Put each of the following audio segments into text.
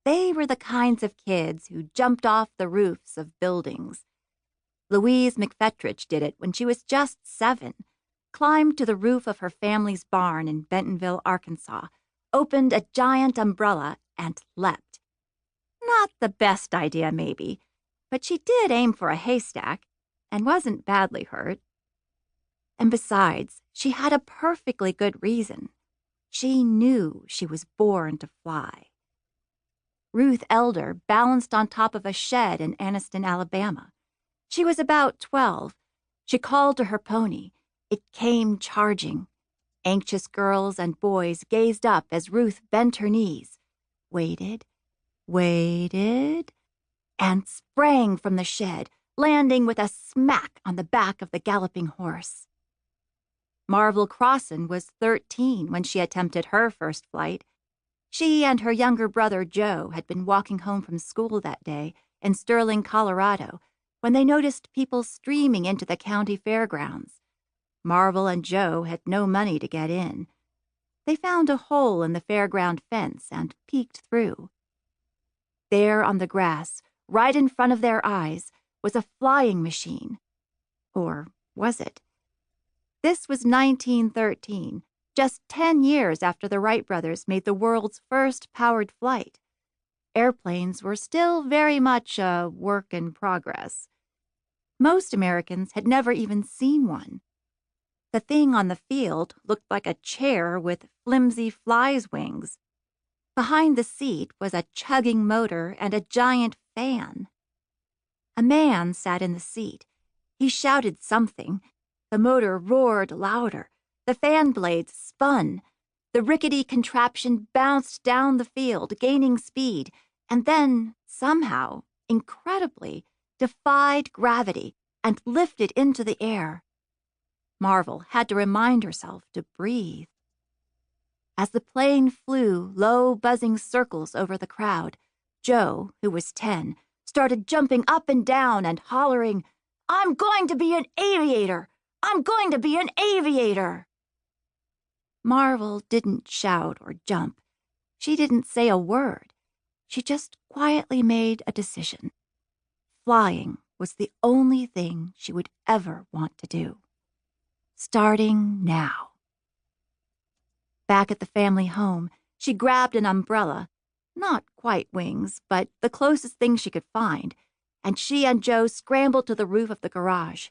They were the kinds of kids who jumped off the roofs of buildings. Louise McFetrich did it when she was just 7, climbed to the roof of her family's barn in Bentonville, Arkansas, opened a giant umbrella, and leapt. Not the best idea, maybe, but she did aim for a haystack and wasn't badly hurt. And besides, she had a perfectly good reason. She knew she was born to fly. Ruth Elder balanced on top of a shed in Anniston, Alabama. She was about 12. She called to her pony. It came charging. Anxious girls and boys gazed up as Ruth bent her knees, waited, and sprang from the shed, landing with a smack on the back of the galloping horse. Marvel Crossan was 13 when she attempted her first flight. She and her younger brother Joe had been walking home from school that day in Sterling, Colorado, when they noticed people streaming into the county fairgrounds. Marvel and Joe had no money to get in. They found a hole in the fairground fence and peeked through. There on the grass, right in front of their eyes, was a flying machine. Or was it? This was 1913, just 10 years after the Wright brothers made the world's first powered flight. Airplanes were still very much a work in progress. Most Americans had never even seen one. The thing on the field looked like a chair with flimsy fly's wings. Behind the seat was a chugging motor and a giant fan. A man sat in the seat. He shouted something. The motor roared louder. The fan blades spun. The rickety contraption bounced down the field, gaining speed, and then, somehow, incredibly, defied gravity and lifted into the air. Marvel had to remind herself to breathe. As the plane flew low, buzzing circles over the crowd, Joe, who was 10, started jumping up and down and hollering, "I'm going to be an aviator! I'm going to be an aviator!" Marvel didn't shout or jump. She didn't say a word. She just quietly made a decision. Flying was the only thing she would ever want to do. Starting now. Back at the family home, she grabbed an umbrella, not quite wings, but the closest thing she could find, and she and Joe scrambled to the roof of the garage.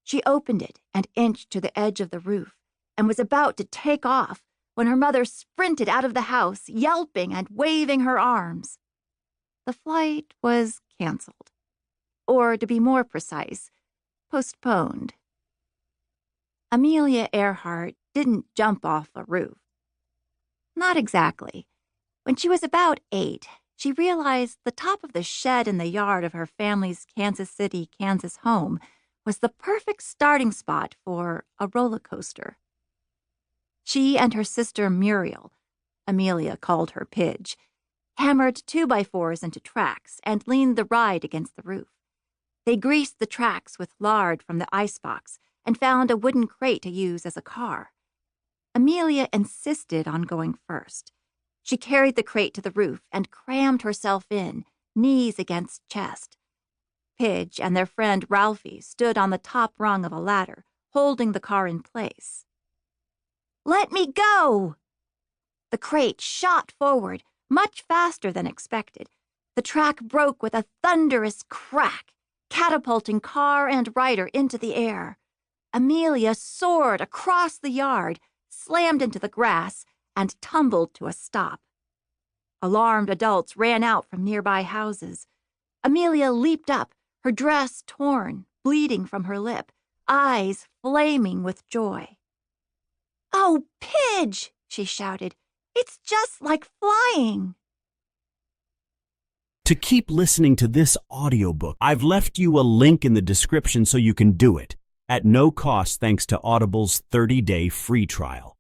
She opened it and inched to the edge of the roof, and was about to take off when her mother sprinted out of the house, yelping and waving her arms. The flight was canceled. Or, to be more precise, postponed. Amelia Earhart didn't jump off a roof. Not exactly. When she was about 8, she realized the top of the shed in the yard of her family's Kansas City, Kansas home was the perfect starting spot for a roller coaster. She and her sister Muriel, Amelia called her Pidge, hammered 2x4s into tracks and leaned the ride against the roof. They greased the tracks with lard from the icebox and found a wooden crate to use as a car. Amelia insisted on going first. She carried the crate to the roof and crammed herself in, knees against chest. Pidge and their friend Ralphie stood on the top rung of a ladder, holding the car in place. "Let me go!" The crate shot forward, much faster than expected. The track broke with a thunderous crack, catapulting car and rider into the air. Amelia soared across the yard, slammed into the grass, and tumbled to a stop. Alarmed adults ran out from nearby houses. Amelia leaped up, her dress torn, bleeding from her lip, eyes flaming with joy. "Oh, Pidge!" she shouted. "It's just like flying!" To keep listening to this audiobook, I've left you a link in the description so you can do it, at no cost thanks to Audible's 30-day free trial.